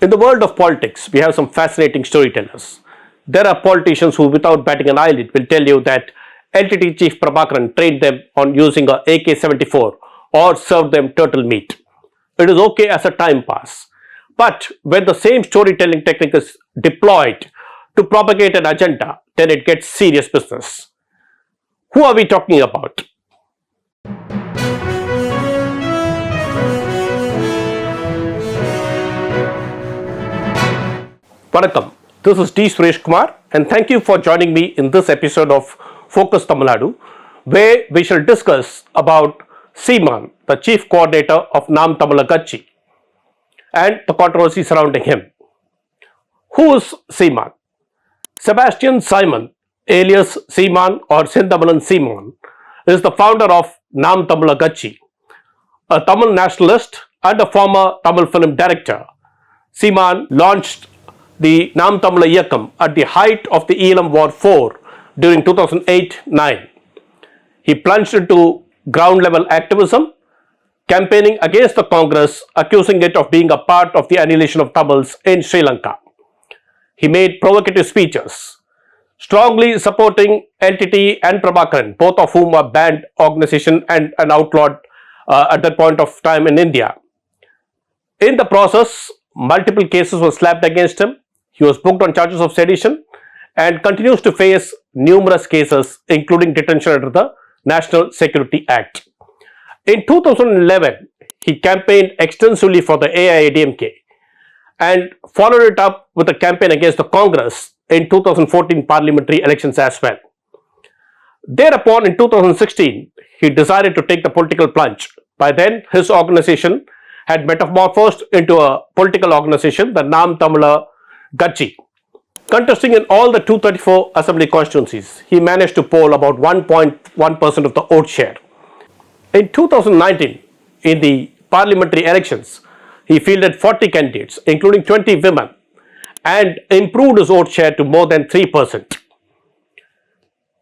In the world of politics, we have some fascinating storytellers. There are politicians who, without batting an eyelid, will tell you that LTTE chief Prabhakaran trained them on using a AK-74 or served them turtle meat. It is okay as a time pass. But when the same storytelling technique is deployed to propagate an agenda, then it gets serious business. Who are we talking about? Vanakkam, this is D. Suresh Kumar and thank you for joining me in this episode of Focus Tamil Nadu, where we shall discuss about Seeman, the chief coordinator of Naam Tamilar Katchi, and the controversy surrounding him. Who is Seeman? Sebastian Simon, alias Seeman or Simon, is the founder of Naam Tamilar Katchi, a Tamil nationalist and a former Tamil film director. Seeman launched the Naam Tamilar at the height of the Eelam War 4 during 2008-9. He plunged into ground-level activism, campaigning against the Congress, accusing it of being a part of the annihilation of Tamils in Sri Lanka. He made provocative speeches, strongly supporting LTTE and Prabhakaran, both of whom were banned organization and outlawed at that point of time in India. In the process, multiple cases were slapped against him. He was booked on charges of sedition and continues to face numerous cases, including detention under the National Security Act. In 2011, he campaigned extensively for the AIADMK and followed it up with a campaign against the Congress in 2014 parliamentary elections as well. Thereupon, in 2016, he decided to take the political plunge. By then, his organization had metamorphosed into a political organization, the Naam Tamilar Katchi. Contesting in all the 234 assembly constituencies, he managed to poll about 1.1% of the vote share. In 2019, in the parliamentary elections, he fielded 40 candidates, including 20 women, and improved his vote share to more than 3%.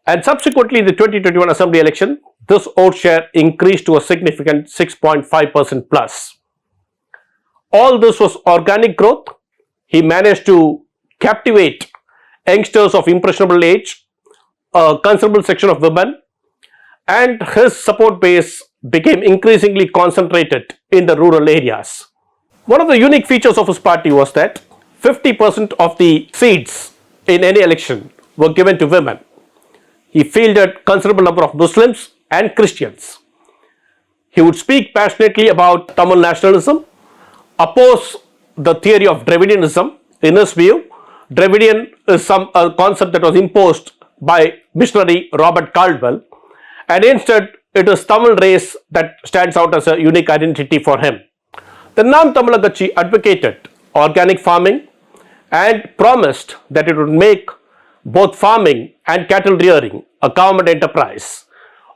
And subsequently, in the 2021 assembly election, this vote share increased to a significant 6.5% plus. All this was organic growth. He managed to captivate youngsters of impressionable age, a considerable section of women, and his support base became increasingly concentrated in the rural areas. One of the unique features of his party was that 50% of the seats in any election were given to women. He fielded considerable number of Muslims and Christians. He would speak passionately about Tamil nationalism, oppose the theory of Dravidianism. In his view, Dravidian is a concept that was imposed by missionary Robert Caldwell, and instead it is Tamil race that stands out as a unique identity for him. The Naam Tamilar Katchi advocated organic farming and promised that it would make both farming and cattle rearing a government enterprise.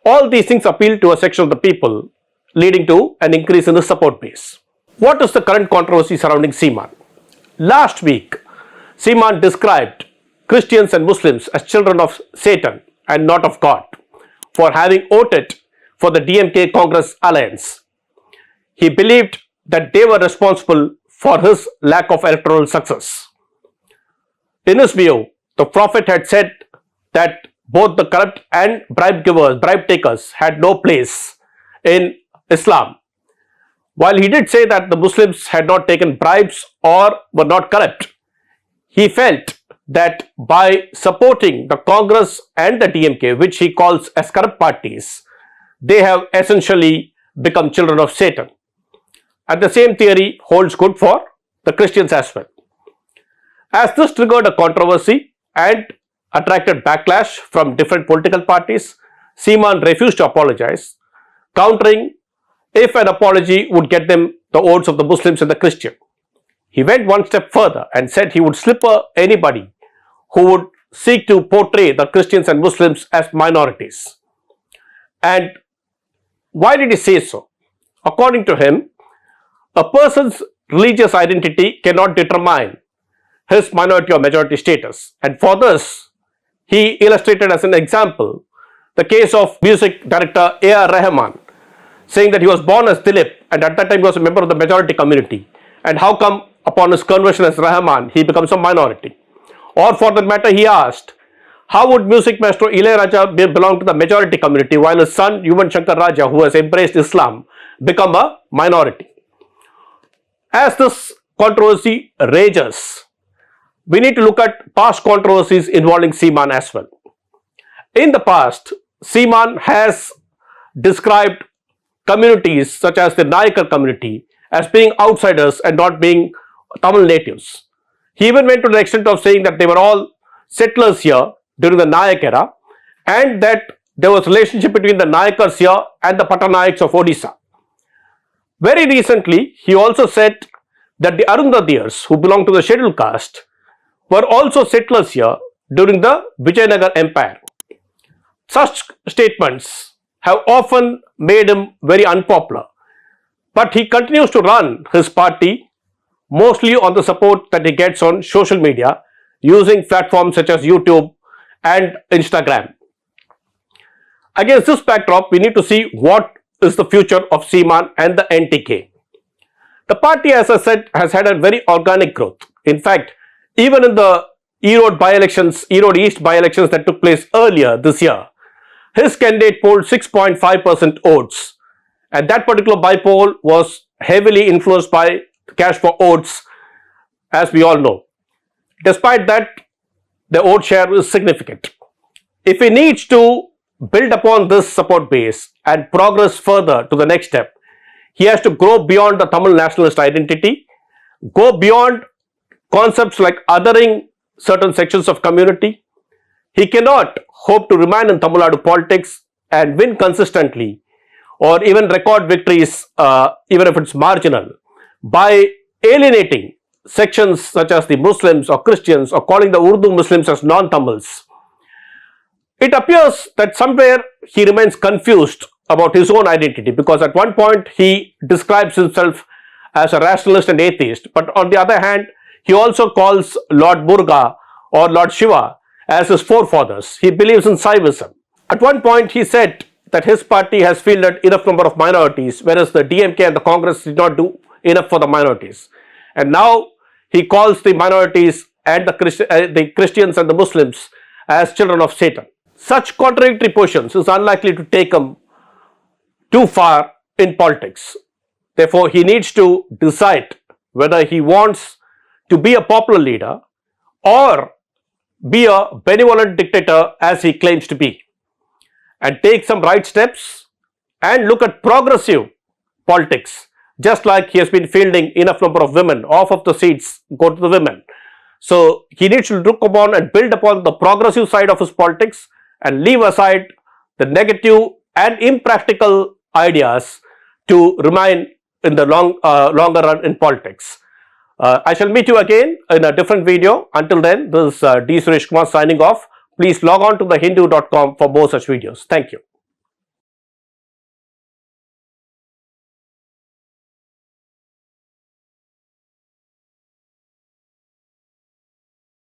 All these things appealed to a section of the people, leading to an increase in the support base. What is the current controversy surrounding Seeman? Last week, Seeman described Christians and Muslims as children of Satan and not of God for having voted for the DMK Congress alliance. He believed that they were responsible for his lack of electoral success. In his view, the Prophet had said that both the corrupt and bribe takers had no place in Islam. While he did say that the Muslims had not taken bribes or were not corrupt, he felt that by supporting the Congress and the DMK, which he calls as corrupt parties, they have essentially become children of Satan. And the same theory holds good for the Christians as well. As this triggered a controversy and attracted backlash from different political parties, Seeman refused to apologize, countering if an apology would get them the votes of the Muslims and the Christian. He went one step further and said he would slipper anybody who would seek to portray the Christians and Muslims as minorities. And why did he say so? According to him, a person's religious identity cannot determine his minority or majority status. And for this, he illustrated as an example the case of music director A.R. Rahman, saying that he was born as Dilip and at that time he was a member of the majority community. And how come upon his conversion as Rahman, he becomes a minority. Or for that matter, he asked, how would music maestro Ilaiyaraaja belong to the majority community while his son Yuvan Shankar Raja, who has embraced Islam, become a minority? As this controversy rages, we need to look at past controversies involving Seeman as well. In the past, Seeman has described communities such as the Nayakar community as being outsiders and not being Tamil natives. He even went to the extent of saying that they were all settlers here during the Nayak era and that there was relationship between the Nayakars here and the Patanayaks of Odisha. Very recently, he also said that the Arundhatiars, who belong to the scheduled caste, were also settlers here during the Vijayanagar Empire. Such statements have often made him very unpopular, but he continues to run his party mostly on the support that he gets on social media using platforms such as YouTube and Instagram. Against this backdrop, we need to see what is the future of Seeman and the NTK. The party, as I said, has had a very organic growth. In fact, even in the Erode East by-elections that took place earlier this year, his candidate polled 6.5% votes, and that particular by-poll was heavily influenced by cash for votes, as we all know. Despite that, the vote share is significant. If he needs to build upon this support base and progress further to the next step, he has to grow beyond the Tamil nationalist identity, go beyond concepts like othering certain sections of community. He cannot hope to remain in Tamil Nadu politics and win consistently or even record victories, even if it's marginal, by alienating sections such as the Muslims or Christians or calling the Urdu Muslims as non-Tamils. It appears that somewhere he remains confused about his own identity, because at one point he describes himself as a rationalist and atheist, but on the other hand he also calls Lord Muruga or Lord Shiva as his forefathers. He believes in Saivism. At one point he said that his party has fielded enough number of minorities, whereas the DMK and the Congress did not do enough for the minorities. And now he calls the minorities and the Christians and the Muslims as children of Satan. Such contradictory positions is unlikely to take him too far in politics. Therefore, he needs to decide whether he wants to be a popular leader or be a benevolent dictator as he claims to be, and take some right steps and look at progressive politics, just like he has been fielding enough number of women. Half of the seats go to the women. So he needs to look upon and build upon the progressive side of his politics and leave aside the negative and impractical ideas to remain in the longer run in politics. I shall meet you again in a different video. Until then, this is D. Suresh Kumar signing off. Please log on to thehindu.com for more such videos. Thank you.